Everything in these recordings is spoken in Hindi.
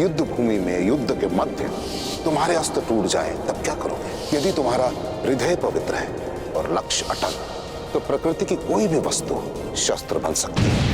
युद्ध भूमि में, युद्ध के मध्य तुम्हारे अस्त्र टूट जाए तब क्या करोगे? यदि तुम्हारा हृदय पवित्र है और लक्ष्य अटल, तो प्रकृति की कोई भी वस्तु शस्त्र बन सकती है।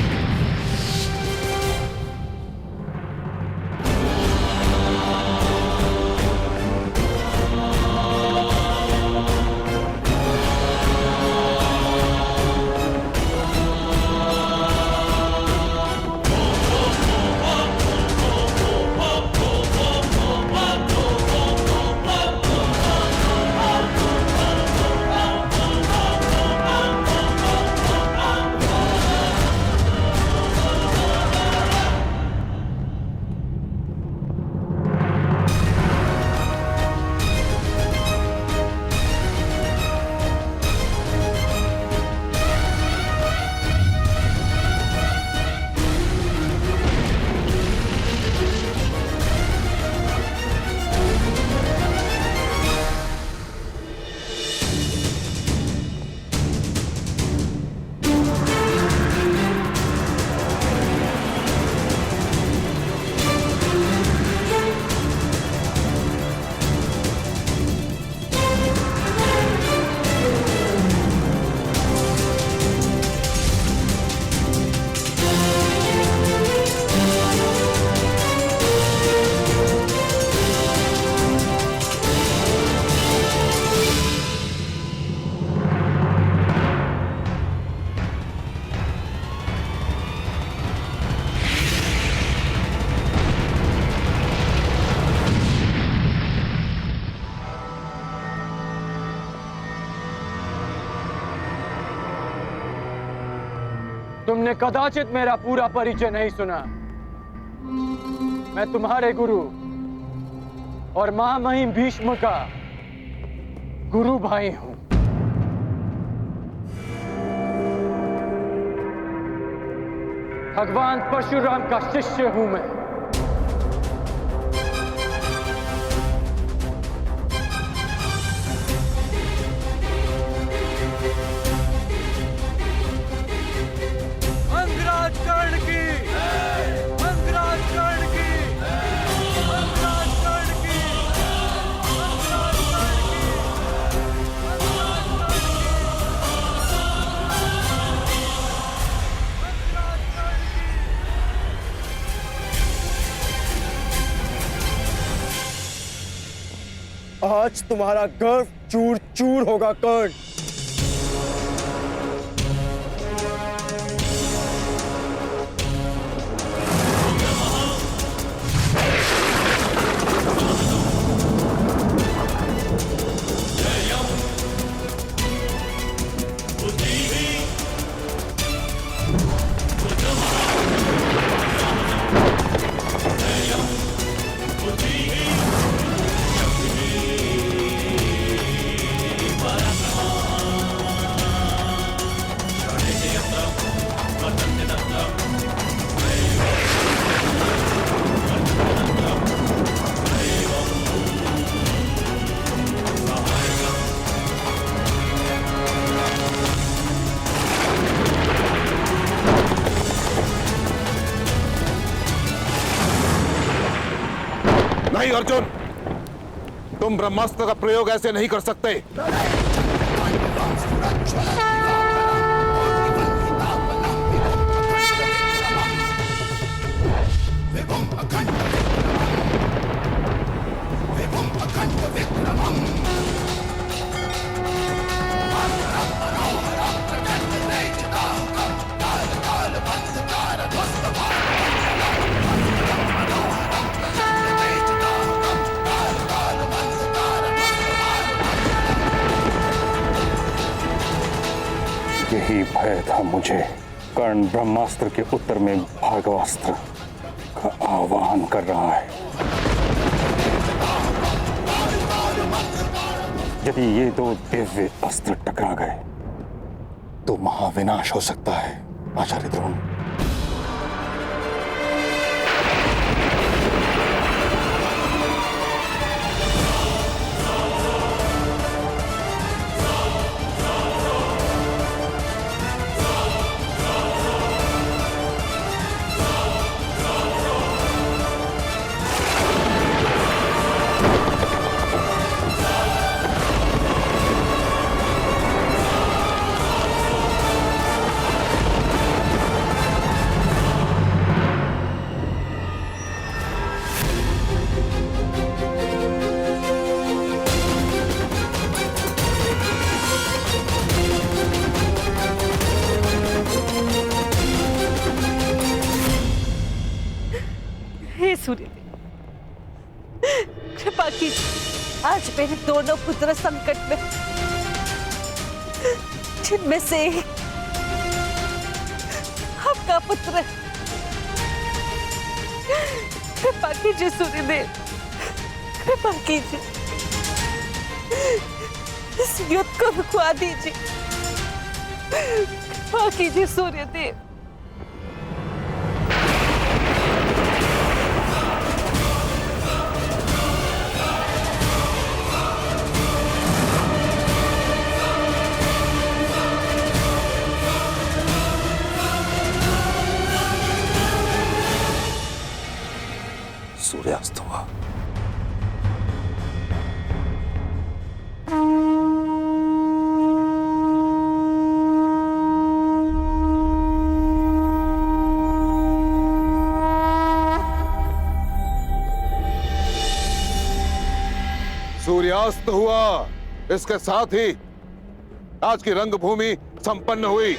तुमने कदाचित मेरा पूरा परिचय नहीं सुना। मैं तुम्हारे गुरु और महामहिम भीष्म का गुरु भाई हूं। भगवान परशुराम का शिष्य हूं मैं। आज तुम्हारा गर्व चूर चूर होगा कर्ण। नहीं अर्जुन, तुम ब्रह्मास्त्र का प्रयोग ऐसे नहीं कर सकते। यही भय था मुझे। कर्ण ब्रह्मास्त्र के उत्तर में भार्गवास्त्र का आह्वान कर रहा है। यदि ये दो दिव्य अस्त्र टकरा गए तो महाविनाश हो सकता है आचार्य द्रोण। आज मेरे दोनों पुत्र संकट में, जिनमें से एक आपका पुत्र है। कृपा कीजिए सूर्यदेव, कृपा कीजिए, इस युद्ध को रुकवा दीजिए। कृपा कीजिए सूर्यदेव। सूर्यास्त हुआ। सूर्यास्त हुआ, इसके साथ ही आज की रंगभूमि संपन्न हुई।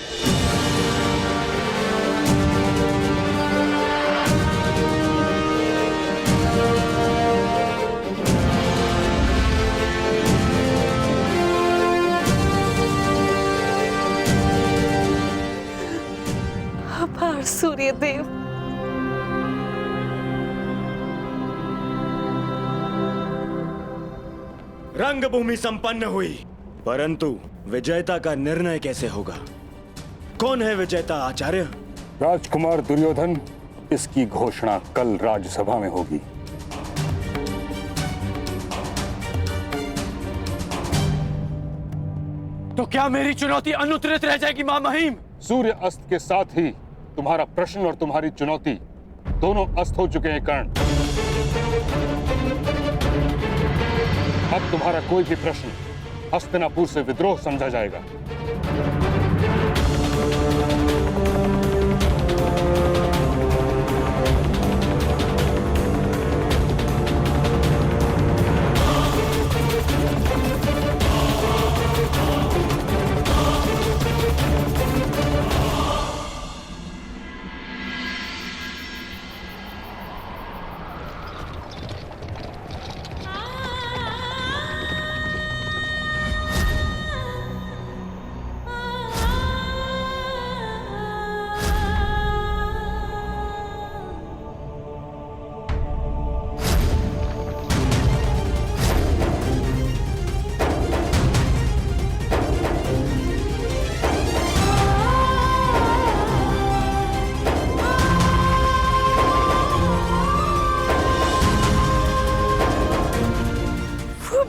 आभार सूर्यदेव। रंगभूमि संपन्न हुई, परंतु विजेता का निर्णय कैसे होगा? कौन है विजेता आचार्य? राजकुमार दुर्योधन, इसकी घोषणा कल राज्यसभा में होगी। तो क्या मेरी चुनौती अनुत्तरित रह जाएगी मां महिम? सूर्य अस्त के साथ ही तुम्हारा प्रश्न और तुम्हारी चुनौती दोनों अस्त हो चुके हैं कर्ण। अब तुम्हारा कोई भी प्रश्न हस्तिनापुर से विद्रोह समझा जाएगा।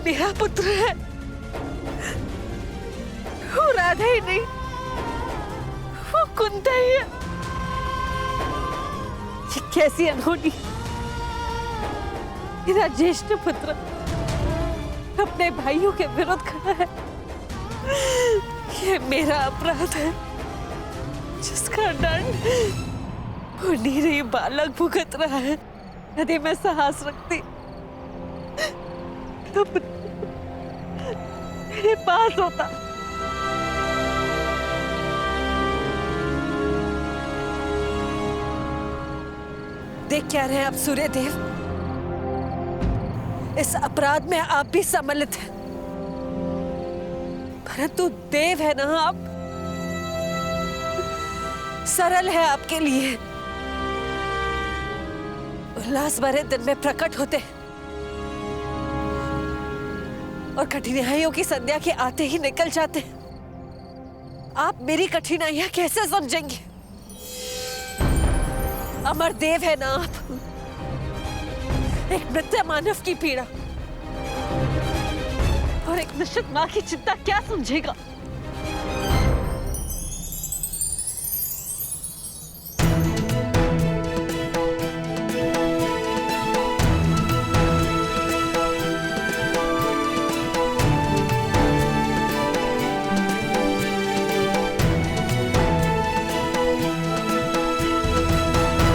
मेरा पुत्र है, वो राधा ही नहीं, वो कुंता ही है। ये कैसी अनहोनी! मेरा ज्येष्ठ पुत्र अपने भाइयों के विरुद्ध खड़ा है। ये मेरा अपराध है, जिसका दंड वो नीरी बालक भुगत रहा है। यदि मैं साहस रखती तो मेरे पास होता। देख क्या रहे हैं आप सूर्यदेव, इस अपराध में आप भी सम्मिलित हैं, परंतु देव है ना आप, सरल है आपके लिए। उल्लास भरे दिन में प्रकट होते हैं और कठिनाइयों की संध्या के आते ही निकल जाते हैं। आप मेरी कठिनाइयां कैसे समझेंगे? अमर देव है ना आप, एक मृत मानव की पीड़ा और एक निश्चित मां की चिंता क्या समझेगा?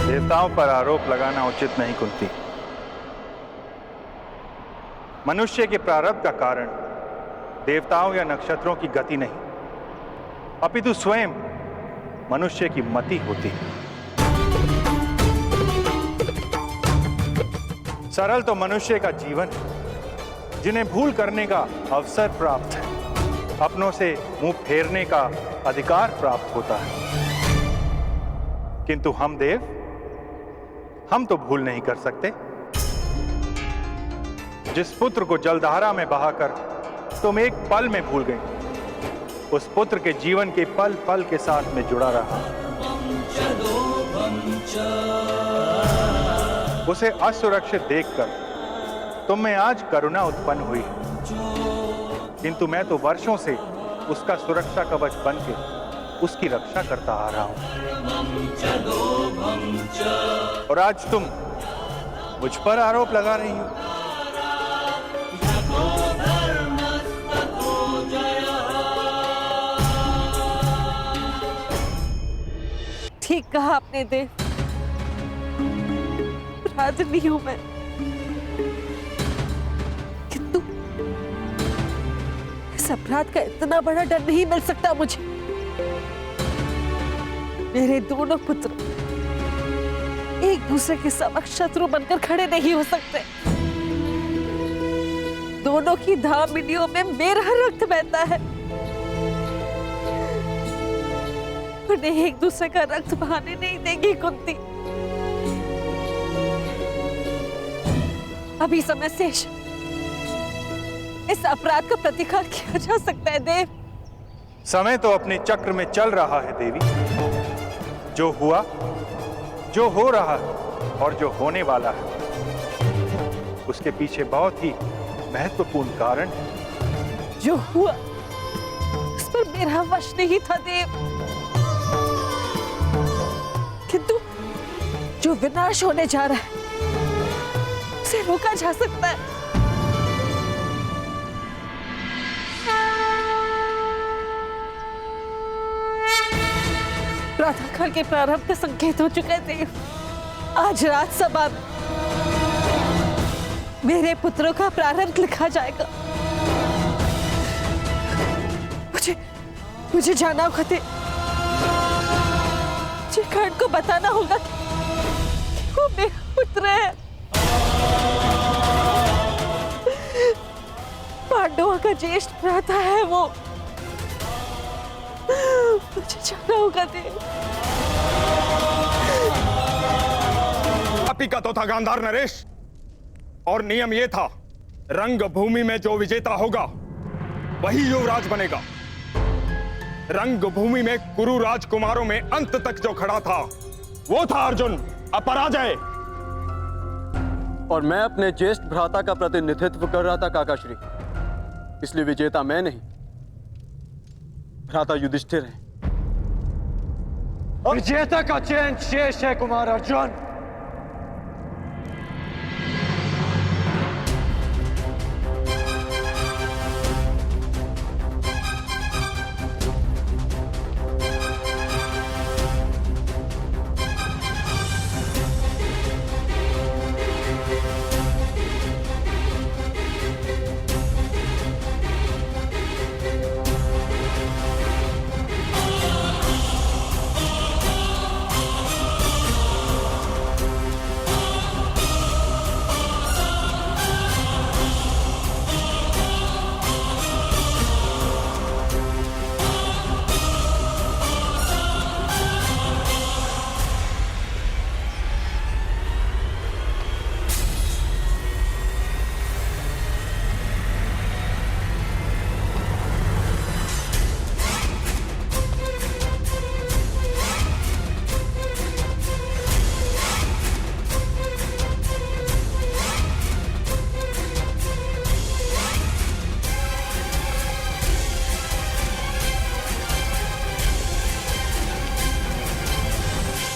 देवताओं पर आरोप लगाना उचित नहीं कुंती। मनुष्य के प्रारब्ध का कारण देवताओं या नक्षत्रों की गति नहीं, अपितु स्वयं मनुष्य की मति होती है। सरल तो मनुष्य का जीवन है, जिन्हें भूल करने का अवसर प्राप्त है, अपनों से मुंह फेरने का अधिकार प्राप्त होता है। किंतु हम देव, हम तो भूल नहीं कर सकते। जिस पुत्र को जलधारा में बहाकर तुम एक पल में भूल गई, उस पुत्र के जीवन के पल पल के साथ में जुड़ा रहा। उसे असुरक्षित देखकर तुम में आज करुणा उत्पन्न हुई, किंतु मैं तो वर्षों से उसका सुरक्षा कवच बन के उसकी रक्षा करता आ रहा हूं। और आज तुम मुझ पर आरोप लगा रही हो। ठीक कहा आपने देव, अपराधी हूं मैं, किंतु इस अपराध का इतना बड़ा डर नहीं मिल सकता मुझे। मेरे दोनों पुत्र एक दूसरे के समक्ष शत्रु बनकर खड़े नहीं हो सकते। दोनों की धामिनियों में मेरा रक्त बहता है, उन्हें एक दूसरे का रक्त बहाने नहीं देगी कुंती। अभी समय शेष, इस अपराध का प्रतिकार किया जा सकता है देव। समय तो अपने चक्र में चल रहा है देवी। जो हुआ, जो हो रहा है और जो होने वाला है, उसके पीछे बहुत ही महत्वपूर्ण कारण है। जो हुआ उस पर मेरा वश नहीं था देव, किंतु जो विनाश होने जा रहा है उसे रोका जा सकता है। प्रातःकाल के प्रारंभ के संकेत हो चुके थे। आज राजसभा में मेरे पुत्रों का प्रारंभ लिखा जाएगा। मुझे जाना होगा, मुझे कर्ण को बताना होगा कि वो मेरा पुत्र है। पांडवों का ज्येष्ठ भ्राता है वो। मुझे जाना होगा देव। पापी का तो था गांधार नरेश, और नियम यह था, रंगभूमि में जो विजेता होगा वही युवराज बनेगा। रंगभूमि में कुरु राजकुमारों में अंत तक जो खड़ा था वो था अर्जुन, अपराजय। और मैं अपने ज्येष्ठ भ्राता का प्रतिनिधित्व कर रहा था काकाश्री, इसलिए विजेता मैं नहीं, भ्राता युधिष्ठिर है। विजेता का चयन शेष है कुमार अर्जुन।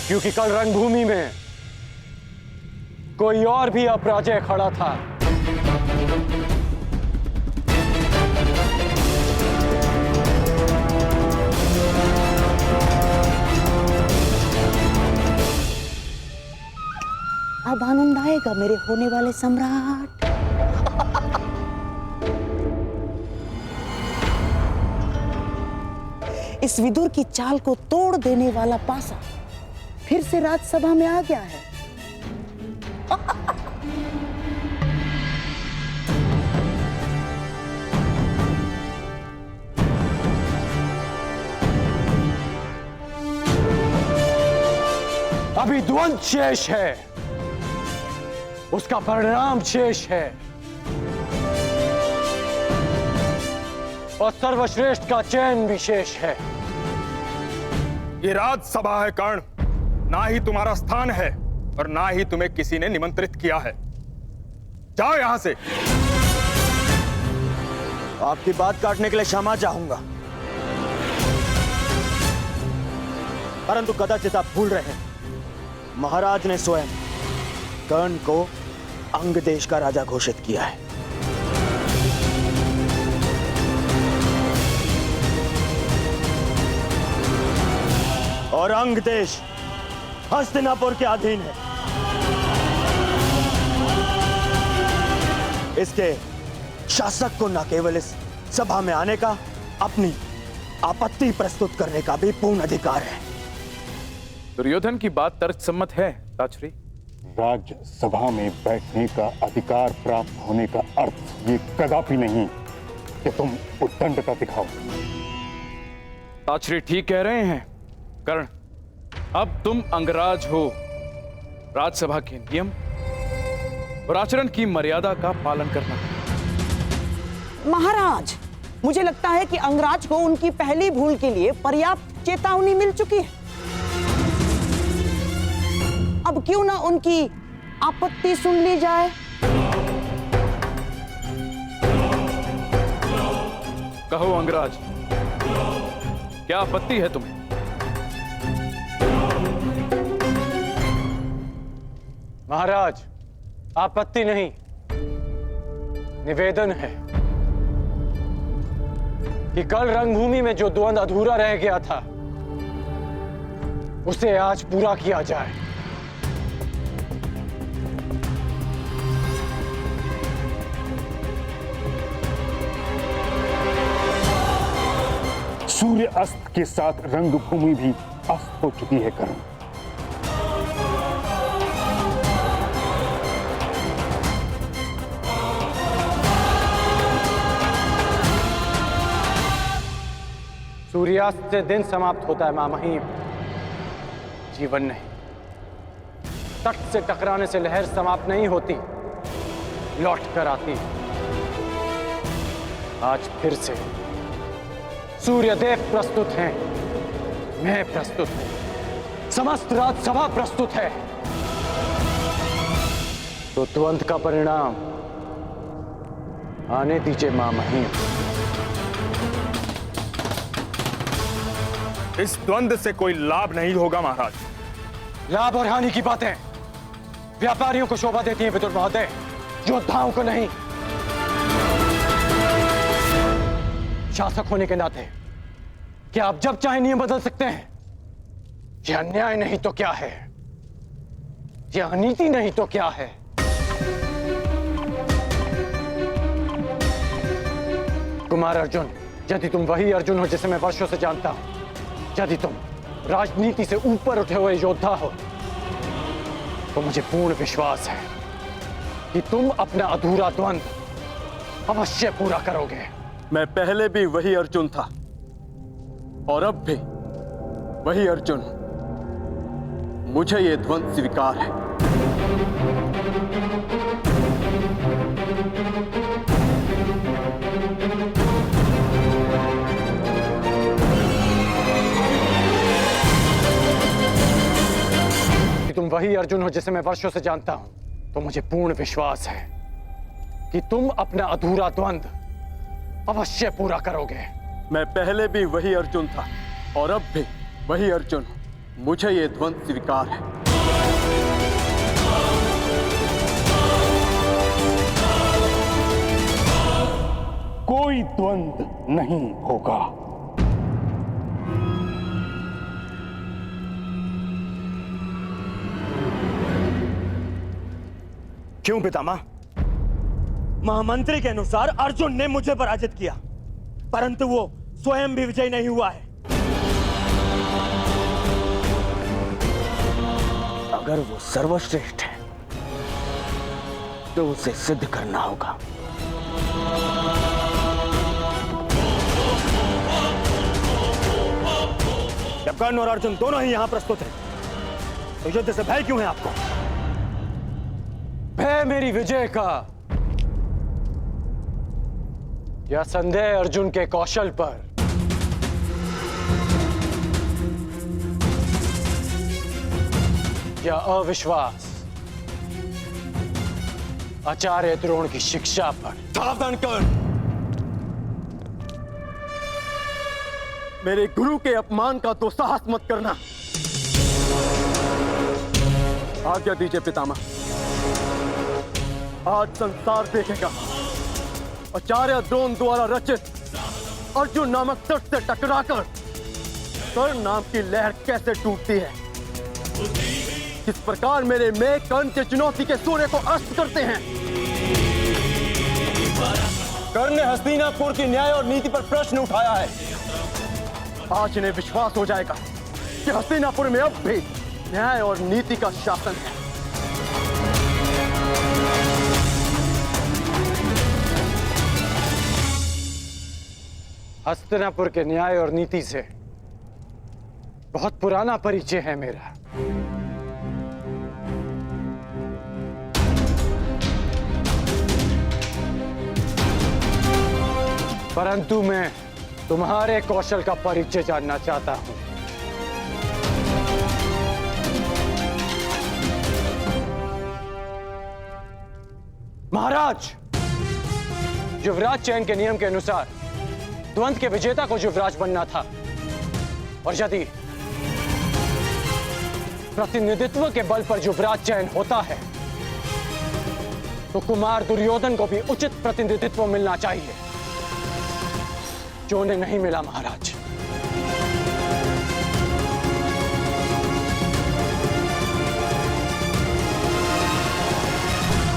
क्योंकि कल रंगभूमि में कोई और भी अपराजय खड़ा था। अब आनंद आएगा मेरे होने वाले सम्राट। इस विदुर की चाल को तोड़ देने वाला पासा फिर से राजसभा में आ गया है। अभी द्वंद्व शेष है, उसका परिणाम शेष है, और सर्वश्रेष्ठ का चयन भी शेष है। ये राजसभा है कर्ण, ना ही तुम्हारा स्थान है और ना ही तुम्हें किसी ने निमंत्रित किया है। जाओ यहां से। आपकी बात काटने के लिए क्षमा चाहूंगा, परंतु कदाचित आप भूल रहे हैं, महाराज ने स्वयं कर्ण को अंग देश का राजा घोषित किया है। और अंग देश हस्तिनापुर के अधीन है। इसके शासक को न केवल इस सभा में आने का, अपनी आपत्ति प्रस्तुत करने का भी पूर्ण अधिकार है। दुर्योधन की बात तर्कसम्मत है ताचरी। राज्यसभा में बैठने का अधिकार प्राप्त होने का अर्थ ये कदापि नहीं कि तुम उद्दंडता दिखाओ। ताचरी ठीक कह रहे हैं कर्ण, अब तुम अंगराज हो। राज्यसभा के नियम और आचरण की मर्यादा का पालन करना। महाराज, मुझे लगता है कि अंगराज को उनकी पहली भूल के लिए पर्याप्त चेतावनी मिल चुकी है। अब क्यों ना उनकी आपत्ति सुन ली जाए। कहो अंगराज, क्या आपत्ति है तुम्हें? महाराज, आपत्ति नहीं, निवेदन है कि कल रंगभूमि में जो द्वंद्व अधूरा रह गया था, उसे आज पूरा किया जाए। सूर्य अस्त के साथ रंगभूमि भी अस्त हो चुकी है कर्ण। सूर्यास्त से दिन समाप्त होता है मां महिम, जीवन नहीं। तट से टकराने से लहर समाप्त नहीं होती, लौट कर आती। आज फिर से सूर्यदेव प्रस्तुत हैं, मैं प्रस्तुत हूं, समस्त राज्यसभा प्रस्तुत है। तो द्वंद्व का परिणाम आने दीजिए मां महिम। इस द्वंद्व से कोई लाभ नहीं होगा महाराज। लाभ और हानि की बातें व्यापारियों को शोभा देती हैं विदुर महोदय, योद्धाओं को नहीं। शासक होने के नाते क्या आप जब चाहे नियम बदल सकते हैं? यह अन्याय नहीं तो क्या है? यह अनीति नहीं तो क्या है? कुमार अर्जुन, यदि तुम वही अर्जुन हो जिसे मैं वर्षों से जानता हूं, यदि तुम राजनीति से ऊपर उठे हुए योद्धा हो, तो मुझे पूर्ण विश्वास है कि तुम अपना अधूरा द्वंद्व अवश्य पूरा करोगे। मैं पहले भी वही अर्जुन था और अब भी वही अर्जुन हूं। मुझे ये द्वंद्व स्वीकार है। कि तुम वही अर्जुन हो जिसे मैं वर्षों से जानता हूं, तो मुझे पूर्ण विश्वास है कि तुम अपना अधूरा द्वंद्व अवश्य पूरा करोगे। मैं पहले भी वही अर्जुन था और अब भी वही अर्जुन हूं। मुझे ये द्वंद्व स्वीकार है। कोई द्वंद्व नहीं होगा। क्यों पितामह? महामंत्री के अनुसार अर्जुन ने मुझे पराजित किया, परंतु वो स्वयं भी विजयी नहीं हुआ है। अगर वो सर्वश्रेष्ठ है तो उसे सिद्ध करना होगा। जब कर्ण और अर्जुन दोनों ही यहां प्रस्तुत हैं, तो युद्ध से भय क्यों है आपको? भय मेरी विजय का या संदेह अर्जुन के कौशल पर? या अविश्वास आचार्य द्रोण की शिक्षा पर? सावधान कर। मेरे गुरु के अपमान का तो साहस मत करना। आज्ञा दीजिए पितामह। आज संसार देखेगा आचार्य द्रोण द्वारा रचित अर्जुन नामक तट से टकराकर कर्ण नाम की लहर कैसे टूटती है, किस प्रकार मेरे में कर्ण के चुनौती के सूर्य को अस्त करते हैं। कर्ण ने हस्तिनापुर की न्याय और नीति पर प्रश्न उठाया है। आज इन्हें विश्वास हो जाएगा कि हस्तिनापुर में अब भी न्याय और नीति का शासन है। हस्तिनापुर के न्याय और नीति से बहुत पुराना परिचय है मेरा। परंतु मैं तुम्हारे कौशल का परिचय जानना चाहता हूं। महाराज, युवराज चयन के नियम के अनुसार द्वंद्व के विजेता को युवराज बनना था, और यदि प्रतिनिधित्व के बल पर युवराज चयन होता है तो कुमार दुर्योधन को भी उचित प्रतिनिधित्व मिलना चाहिए, जो उन्हें नहीं मिला महाराज।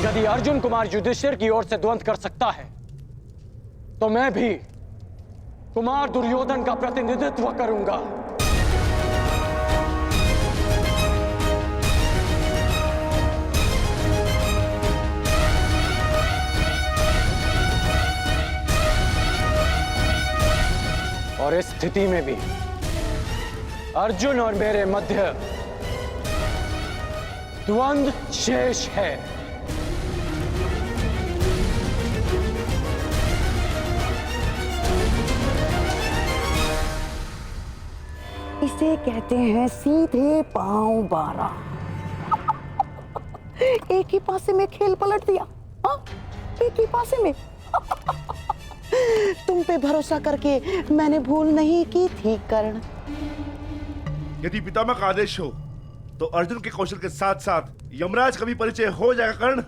यदि अर्जुन कुमार युधिष्ठिर की ओर से द्वंद्व कर सकता है तो मैं भी कुमार दुर्योधन का प्रतिनिधित्व करूंगा। और इस स्थिति में भी अर्जुन और मेरे मध्य द्वंद्व शेष है। इसे कहते हैं सीधे पांव 12। एक ही पासे में खेल पलट दिया। हाँ? एक ही पासे में। तुम पे भरोसा करके मैंने भूल नहीं की थी कर्ण। यदि पितामह का आदेश हो तो अर्जुन के कौशल के साथ साथ यमराज का भी परिचय हो जाएगा कर्ण।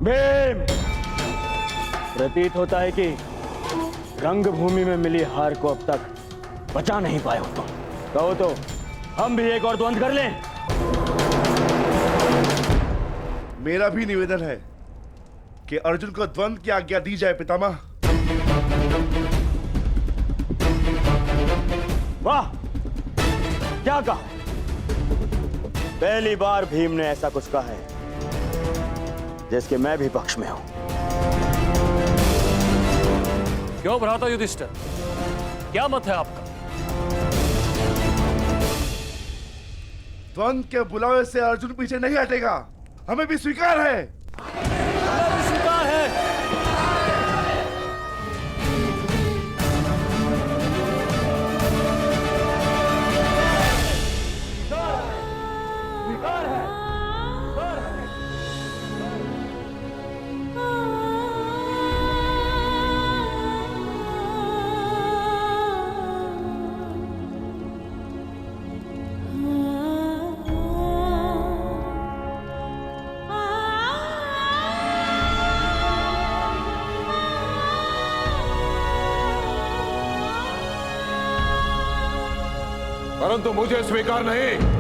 भीम, प्रतीत होता है कि रंगभूमि में मिली हार को अब तक बचा नहीं पाए हो तुम। कहो तो हम भी एक और द्वंद्व कर लें। मेरा भी निवेदन है कि अर्जुन को द्वंद्व की आज्ञा दी जाए पितामह। वाह, क्या कहा? पहली बार भीम ने ऐसा कुछ कहा है जिसके मैं भी पक्ष में हूं। क्यों भ्राता युधिष्ठिर, क्या मत है आपका? द्वंद्व के बुलावे से अर्जुन पीछे नहीं हटेगा, हमें भी स्वीकार है। स्वीकार है। परंतु मुझे स्वीकार नहीं।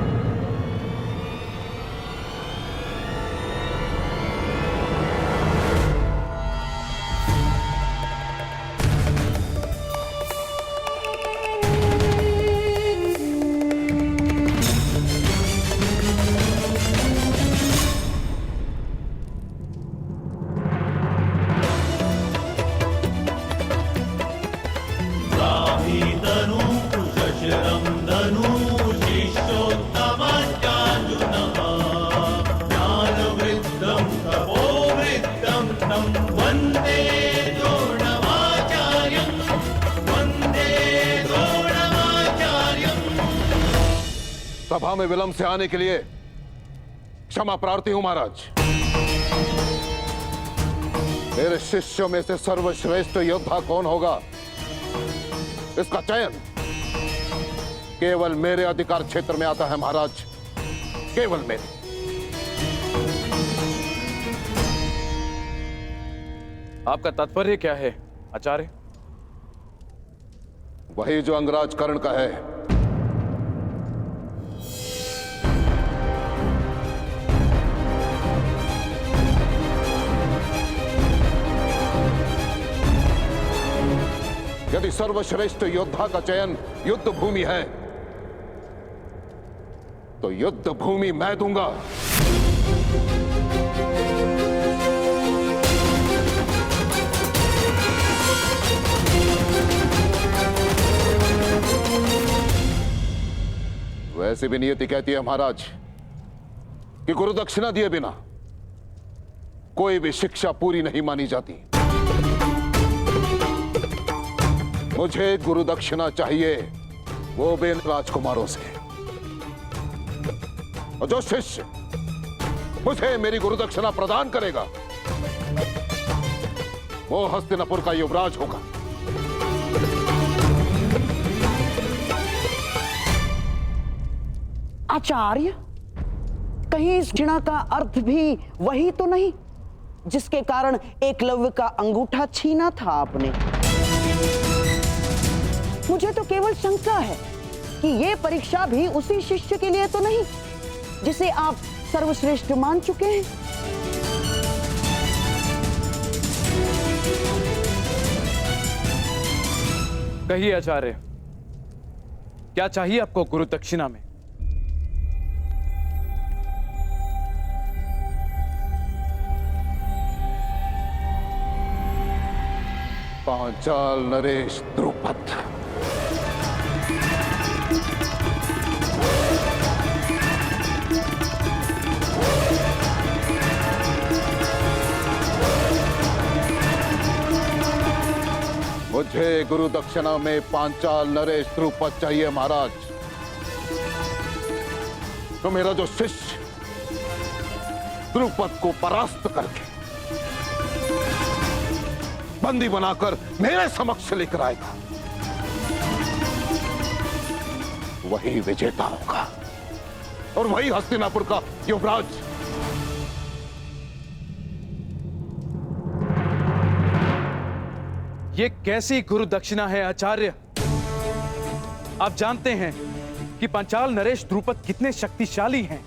धनु शिष्योत्तम सभा में विलंब से आने के लिए क्षमा प्रार्थी हूं महाराज। मेरे शिष्यों में से सर्वश्रेष्ठ योद्धा कौन होगा, इसका चयन केवल मेरे अधिकार क्षेत्र में आता है महाराज, केवल मेरे। आपका तात्पर्य क्या है आचार्य? वही जो अंगराज कर्ण का है। यदि सर्वश्रेष्ठ योद्धा का चयन युद्ध भूमि है तो युद्ध भूमि मैं दूंगा। वैसे भी नियति कहती है महाराज कि गुरु दक्षिणा दिए बिना कोई भी शिक्षा पूरी नहीं मानी जाती। मुझे गुरु दक्षिणा चाहिए, वो भी राजकुमारों से। और जो शिष्य मुझे मेरी गुरु दक्षिणा प्रदान करेगा वो हस्तिनापुर का युवराज होगा। आचार्य, कहीं इस घृणा का अर्थ भी वही तो नहीं जिसके कारण एकलव्य का अंगूठा छीना था आपने? मुझे तो केवल शंका है कि यह परीक्षा भी उसी शिष्य के लिए तो नहीं जिसे आप सर्वश्रेष्ठ मान चुके हैं। कहिए आचार्य, क्या चाहिए आपको गुरु दक्षिणा में? पांचाल नरेश द्रुपद। मुझे गुरु दक्षिणा में पांचाल नरेश द्रुपद चाहिए महाराज। तो मेरा जो शिष्य द्रुपद को परास्त करके बंदी बनाकर मेरे समक्ष लेकर आएगा वही विजेता होगा और वही हस्तिनापुर का युवराज। ये कैसी गुरु दक्षिणा है आचार्य? आप जानते हैं कि पांचाल नरेश द्रुपद कितने शक्तिशाली हैं।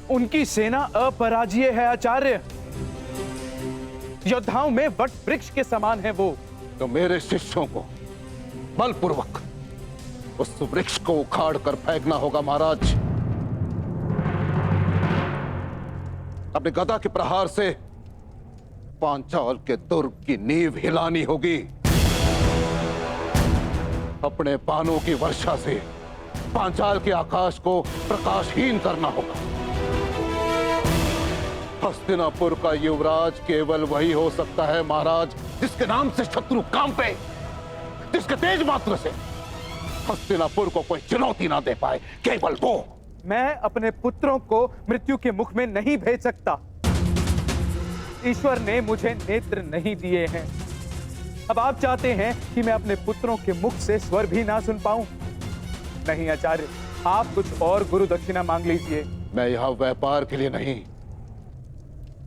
उनकी सेना अपराजय है आचार्य। योद्धाओं में वट वृक्ष के समान है वो। तो मेरे शिष्यों को बलपूर्वक उस वृक्ष को उखाड़ कर फेंकना होगा महाराज। अपने गदा के प्रहार से पांचाल के दुर्ग की नींव हिलानी होगी। अपने बाणों की वर्षा से पांचाल के आकाश को प्रकाशहीन करना होगा। हस्तिनापुर का युवराज केवल वही हो सकता है महाराज जिसके नाम से शत्रु कांपे, जिसके तेज मात्र से हस्तिनापुर को कोई चुनौती ना दे पाए, केवल वो। मैं अपने पुत्रों को मृत्यु के मुख में नहीं भेज सकता। ईश्वर ने मुझे नेत्र नहीं दिए हैं। अब आप चाहते हैं कि मैं अपने पुत्रों के मुख से स्वर भी ना सुन पाऊं? नहीं आचार्य, आप कुछ और गुरु दक्षिणा मांग लीजिए। मैं यहां व्यापार के लिए नहीं,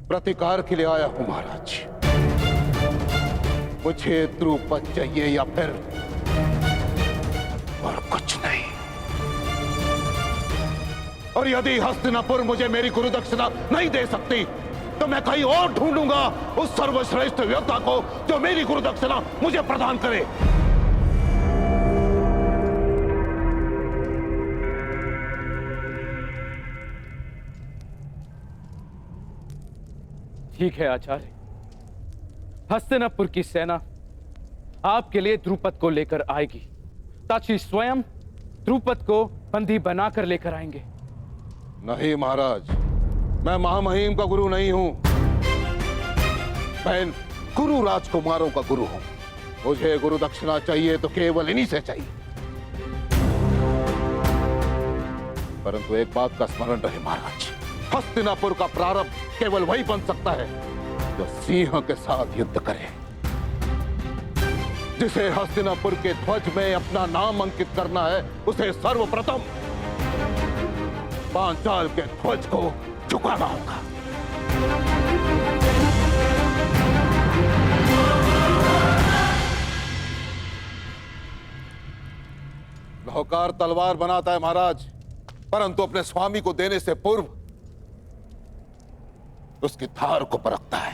प्रतिकार के लिए आया हूं महाराज। मुझे द्रुपद चाहिए या फिर और कुछ नहीं। और यदि हस्तिनापुर मुझे मेरी गुरु दक्षिणा नहीं दे सकती तो मैं कहीं और ढूंढूंगा उस सर्वश्रेष्ठ योद्धा को जो मेरी गुरु दक्षिणा मुझे प्रदान करे। ठीक है आचार्य, हस्तिनापुर की सेना आपके लिए द्रुपद को लेकर आएगी। ताची स्वयं द्रुपद को बंदी बनाकर लेकर आएंगे। नहीं महाराज, मैं महामहिम का गुरु नहीं हूं। मैं गुरु राजकुमारों का गुरु हूं। मुझे गुरु दक्षिणा चाहिए तो केवल इन्हीं से चाहिए। परंतु एक बात का स्मरण रहे महाराज, हस्तिनापुर का प्रारंभ केवल वही बन सकता है जो सिंह के साथ युद्ध करे। जिसे हस्तिनापुर के ध्वज में अपना नाम अंकित करना है, उसे सर्वप्रथम पांचाल के ध्वज को झुकाना होगा। नौकार तलवार बनाता है महाराज, परंतु अपने स्वामी को देने से पूर्व उसकी धार को परखता है।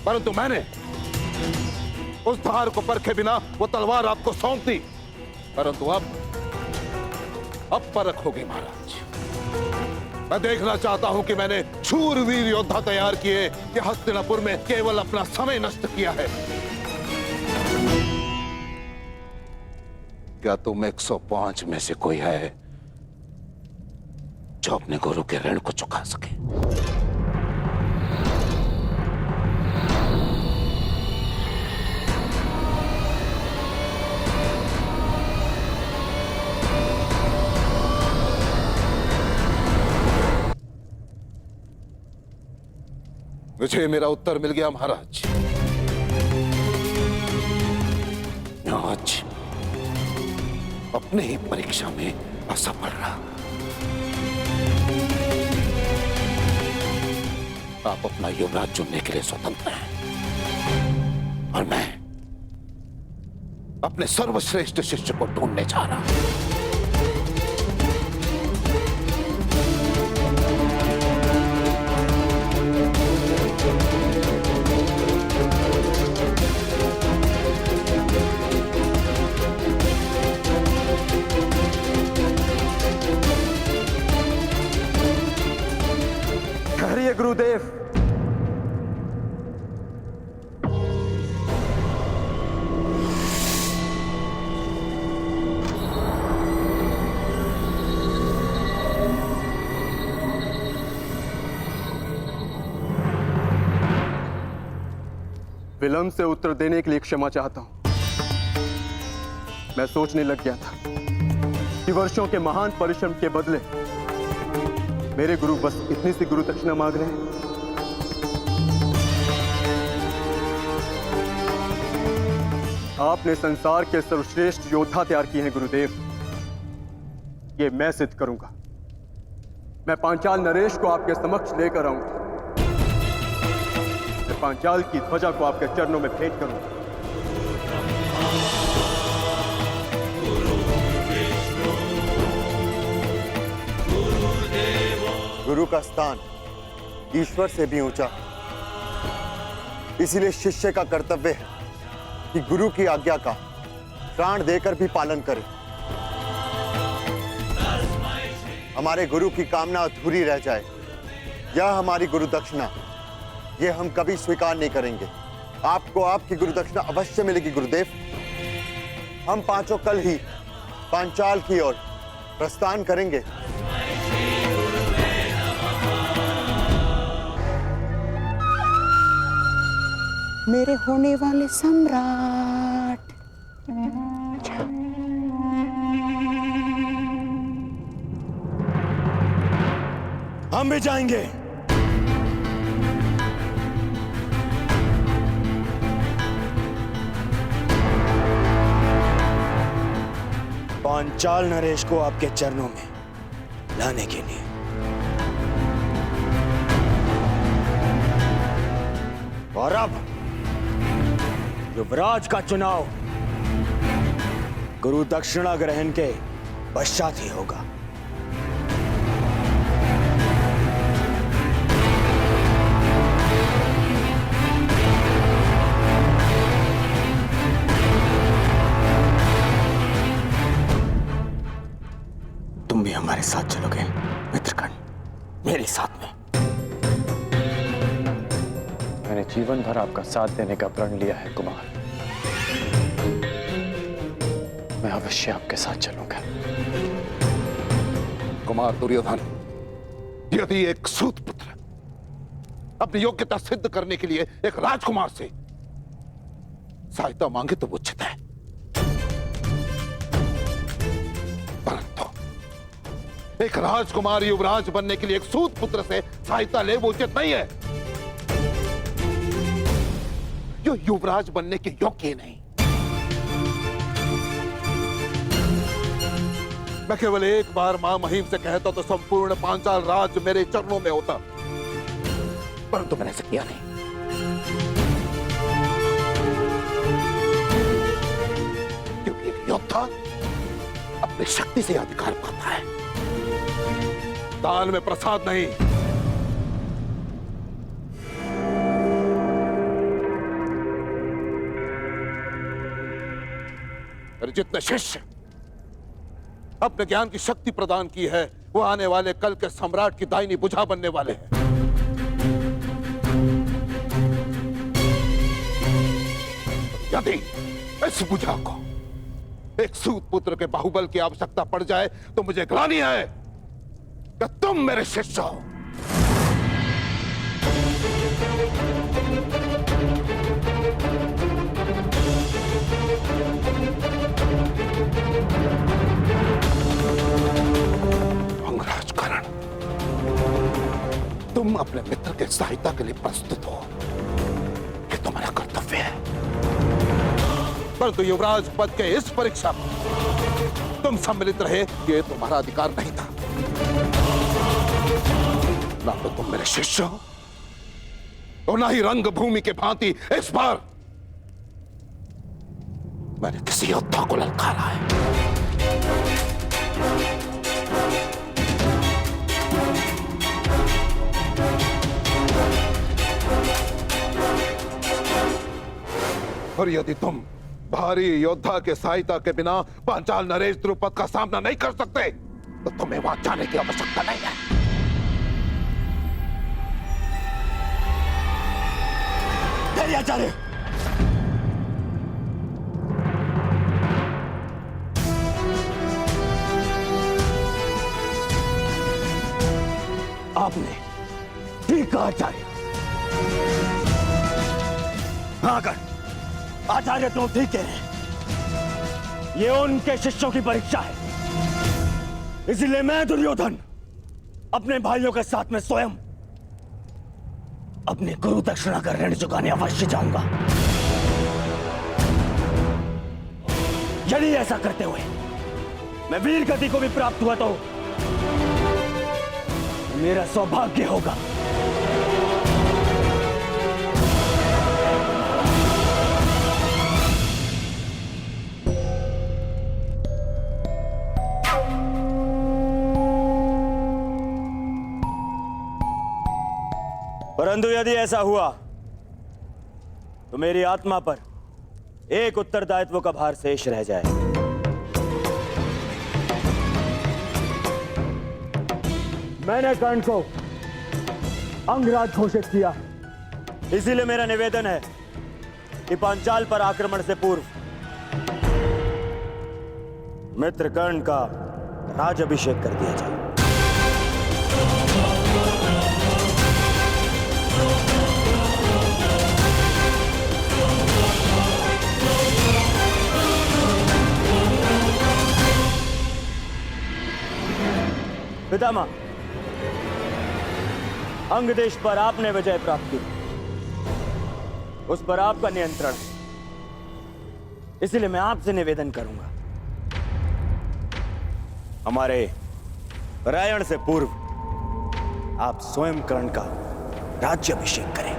परंतु मैंने उस धार को परखे बिना वो तलवार आपको सौंप दी, परंतु अब परख होगी महाराज। मैं देखना चाहता हूं कि मैंने शूरवीर योद्धा तैयार किए कि हस्तिनापुर में केवल अपना समय नष्ट किया है। क्या तुम 105 में से कोई है जो अपने गुरु के ऋण को चुका सके? मुझे मेरा उत्तर मिल गया महाराज। आज अपने ही परीक्षा में असफल रहा। आप अपना युवराज चुनने के लिए स्वतंत्र हैं और मैं अपने सर्वश्रेष्ठ शिष्य को ढूंढने जा रहा हूं। गुरुदेव, विलंब से उत्तर देने के लिए क्षमा चाहता हूं। मैं सोचने लग गया था कि वर्षों के महान परिश्रम के बदले मेरे गुरु बस इतनी सी गुरु दक्षिणा मांग रहे हैं। आपने संसार के सर्वश्रेष्ठ योद्धा तैयार किए हैं गुरुदेव, ये मैं सिद्ध करूंगा। मैं पांचाल नरेश को आपके समक्ष लेकर आऊंगा। मैं पांचाल की ध्वजा को आपके चरणों में भेंट करूंगा। गुरु का स्थान ईश्वर से भी ऊंचा है, इसीलिए शिष्य का कर्तव्य है कि गुरु की आज्ञा का प्राण देकर भी पालन करे। हमारे गुरु की कामना अधूरी रह जाए, यह हमारी गुरु दक्षिणा, यह हम कभी स्वीकार नहीं करेंगे। आपको आपकी गुरु दक्षिणा अवश्य मिलेगी गुरुदेव। हम पांचों कल ही पांचाल की ओर प्रस्थान करेंगे। मेरे होने वाले सम्राट। हम भी जाएंगे। पांचाल नरेश को आपके चरणों में लाने के लिए। और अब युवराज का चुनाव गुरु दक्षिणा ग्रहण के पश्चात ही होगा। तुम भी हमारे साथ चलोगे मित्रगण, मेरे साथ में। मैंने जीवन भर आपका साथ देने का प्रण लिया है कुमार। मैं अवश्य आपके साथ चलूंगा। कुमार दुर्योधन, यदि एक सूत पुत्र अपनी योग्यता सिद्ध करने के लिए एक राजकुमार से सहायता मांगे तो वो उचित है, एक राजकुमार युवराज बनने के लिए एक सूत पुत्र से सहायता ले वो उचित नहीं है। जो युवराज बनने के योग्य नहीं। मैं केवल एक बार मां महिम से कहता तो संपूर्ण पांचाल राज मेरे चरणों में होता, परंतु मैंने ऐसा किया नहीं। क्योंकि एक योद्धा अपनी शक्ति से अधिकार पाता है, दान में प्रसाद नहीं। और जितने शिष्य अपने ज्ञान की शक्ति प्रदान की है वो आने वाले कल के सम्राट की दाहिनी भुजा बनने वाले हैं। यदि इस भुजा को एक सूत पुत्र के बाहुबल की आवश्यकता पड़ जाए तो मुझे ग्लानि है कि तुम मेरे शिष्य हो। अंगराज कर्ण, तुम अपने मित्र के सहायता के लिए प्रस्तुत हो, ये तुम्हारा कर्तव्य है। परंतु युवराज पद के इस परीक्षा में तुम सम्मिलित रहे, ये तुम्हारा अधिकार नहीं था। ना तो तुम मेरे शिष्य हो और ना ही रंगभूमि के भांति इस बार मैंने किसी योद्धा को ललकारा है। और यदि तुम भारी योद्धा के सहायता के बिना पांचाल नरेश द्रुपद का सामना नहीं कर सकते तो तुम्हें वहां जाने की आवश्यकता नहीं है। आचार्य, आपने ठीक कहा आचार्य। हाँ कर आचार्य, तुम ठीक कह रहे हैं। ये उनके शिष्यों की परीक्षा है, इसलिए मैं दुर्योधन अपने भाइयों के साथ में स्वयं अपने गुरु दक्षिणा का ऋण चुकाने अवश्य जाऊंगा। यदि ऐसा करते हुए मैं वीर गति को भी प्राप्त हुआ तो मेरा सौभाग्य होगा। परंतु यदि ऐसा हुआ तो मेरी आत्मा पर एक उत्तरदायित्व का भार शेष रह जाए। मैंने कर्ण को अंगराज घोषित किया, इसीलिए मेरा निवेदन है कि पांचाल पर आक्रमण से पूर्व मित्र कर्ण का राजाभिषेक कर दिया जाए। पितामह, अंग देश पर आपने विजय प्राप्त की, उस पर आपका नियंत्रण है, इसलिए मैं आपसे निवेदन करूंगा, हमारे परायण से पूर्व आप स्वयं कर्ण का राज्याभिषेक करें।